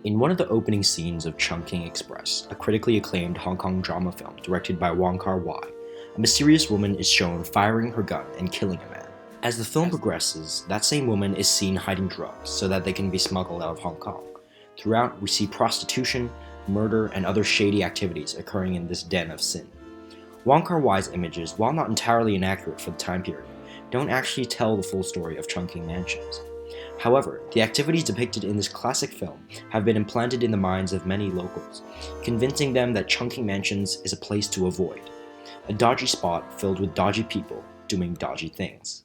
In one of the opening scenes of Chungking Express, a critically acclaimed Hong Kong drama film directed by Wong Kar-wai, a mysterious woman is shown firing her gun and killing a man. As the film progresses, that same woman is seen hiding drugs so that they can be smuggled out of Hong Kong. Throughout, we see prostitution, murder, and other shady activities occurring in this den of sin. Wong Kar-wai's images, while not entirely inaccurate for the time period, don't actually tell the full story of Chungking Mansions. However, the activities depicted in this classic film have been implanted in the minds of many locals, convincing them that Chungking Mansions is a place to avoid, a dodgy spot filled with dodgy people doing dodgy things.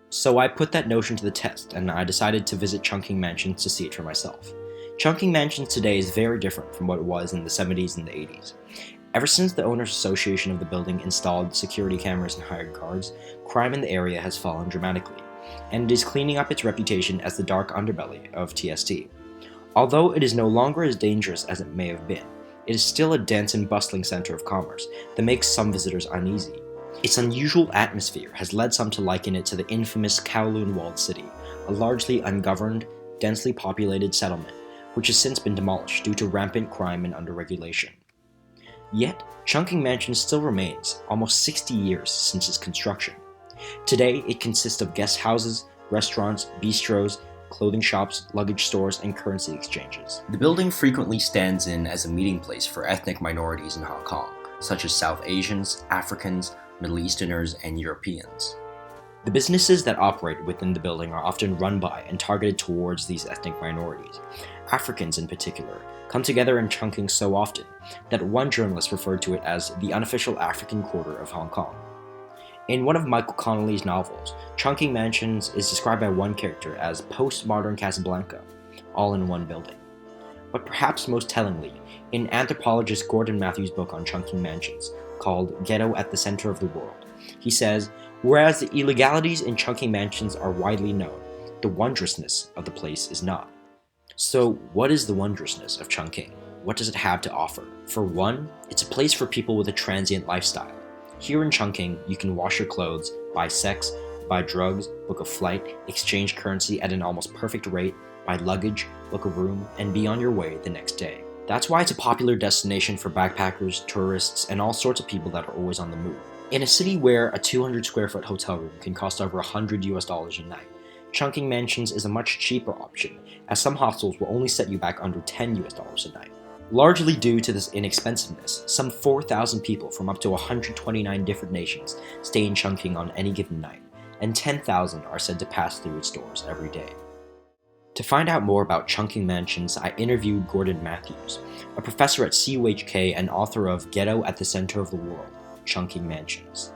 So I put that notion to the test, and I decided to visit Chungking Mansions to see it for myself. Chungking Mansions today is very different from what it was in the 70s and the 80s. Ever since the Owners Association of the building installed security cameras and hired guards, crime in the area has fallen dramatically, and it is cleaning up its reputation as the dark underbelly of TST. Although it is no longer as dangerous as it may have been, it is still a dense and bustling center of commerce that makes some visitors uneasy. Its unusual atmosphere has led some to liken it to the infamous Kowloon Walled City, a largely ungoverned, densely populated settlement, which has since been demolished due to rampant crime and underregulation. Yet, Chungking Mansion still remains, almost 60 years since its construction. Today, it consists of guest houses, restaurants, bistros, clothing shops, luggage stores, and currency exchanges. The building frequently stands in as a meeting place for ethnic minorities in Hong Kong, such as South Asians, Africans, Middle Easterners, and Europeans. The businesses that operate within the building are often run by and targeted towards these ethnic minorities. Africans, in particular, come together in Chungking so often that one journalist referred to it as the unofficial African quarter of Hong Kong. In one of Michael Connelly's novels, Chungking Mansions is described by one character as postmodern Casablanca, all in one building. But perhaps most tellingly, in anthropologist Gordon Matthews' book on Chungking Mansions, called Ghetto at the Center of the World, he says, "Whereas the illegalities in Chungking Mansions are widely known, the wondrousness of the place is not." So, what is the wondrousness of Chungking? What does it have to offer? For one, it's a place for people with a transient lifestyle. Here in Chungking, you can wash your clothes, buy sex, buy drugs, book a flight, exchange currency at an almost perfect rate, buy luggage, book a room, and be on your way the next day. That's why it's a popular destination for backpackers, tourists, and all sorts of people that are always on the move. In a city where a 200 square foot hotel room can cost over $100 a night, Chungking Mansions is a much cheaper option, as some hostels will only set you back under $10 a night. Largely due to this inexpensiveness, some 4,000 people from up to 129 different nations stay in Chungking on any given night, and 10,000 are said to pass through its doors every day. To find out more about Chungking Mansions, I interviewed Gordon Matthews, a professor at CUHK and author of Ghetto at the Center of the World, Chungking Mansions.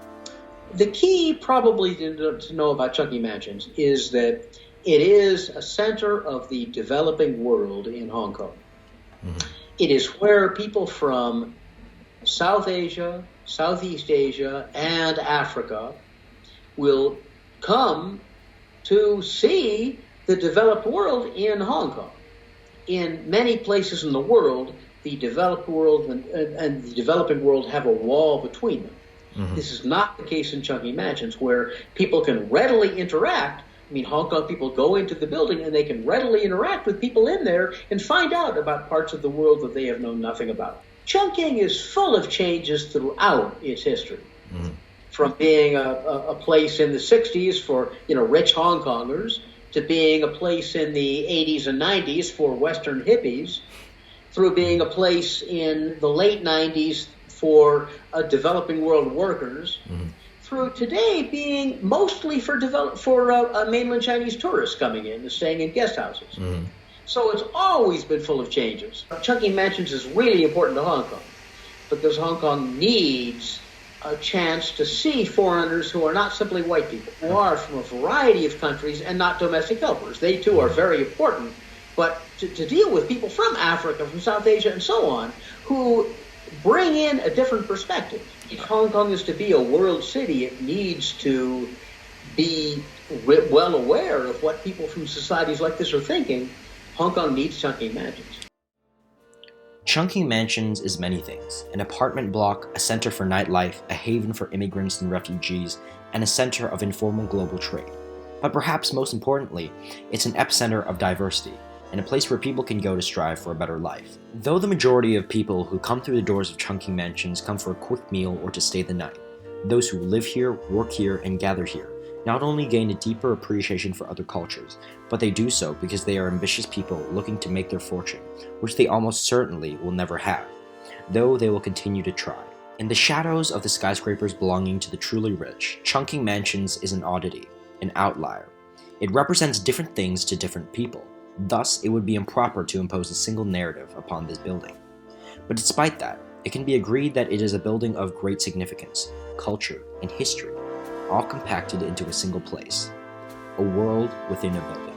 The key probably to know about Chungking Mansions is that it is a center of the developing world in Hong Kong. Mm-hmm. It is where people from South Asia, Southeast Asia, and Africa will come to see the developed world in Hong Kong. In many places in the world, the developed world and the developing world have a wall between them. Mm-hmm. This is not the case in Chungking Mansions, where people can readily interact. I mean, Hong Kong people go into the building and they can readily interact with people in there and find out about parts of the world that they have known nothing about. Chungking is full of changes throughout its history. Mm-hmm. From being a place in the 60s for, rich Hong Kongers, to being a place in the 80s and 90s for Western hippies, through being a place in the late 90s for developing world workers, through today being mostly for mainland Chinese tourists coming in and staying in guest houses. Mm-hmm. So it's always been full of changes. Chungking Mansions is really important to Hong Kong because Hong Kong needs a chance to see foreigners who are not simply white people, who are from a variety of countries and not domestic helpers. They too are very important, but to deal with people from Africa, from South Asia, and so on, who bring in a different perspective. If Hong Kong is to be a world city, it needs to be well aware of what people from societies like this are thinking. Hong Kong needs Chungking Mansions. Chungking Mansions is many things: an apartment block, a center for nightlife, a haven for immigrants and refugees, and a center of informal global trade. But perhaps most importantly, it's an epicenter of diversity, and a place where people can go to strive for a better life. Though the majority of people who come through the doors of Chungking Mansions come for a quick meal or to stay the night, those who live here, work here, and gather here not only gain a deeper appreciation for other cultures, but they do so because they are ambitious people looking to make their fortune, which they almost certainly will never have, though they will continue to try. In the shadows of the skyscrapers belonging to the truly rich, Chungking Mansions is an oddity, an outlier. It represents different things to different people. Thus, it would be improper to impose a single narrative upon this building. But despite that, it can be agreed that it is a building of great significance, culture, and history, all compacted into a single place, a world within a building.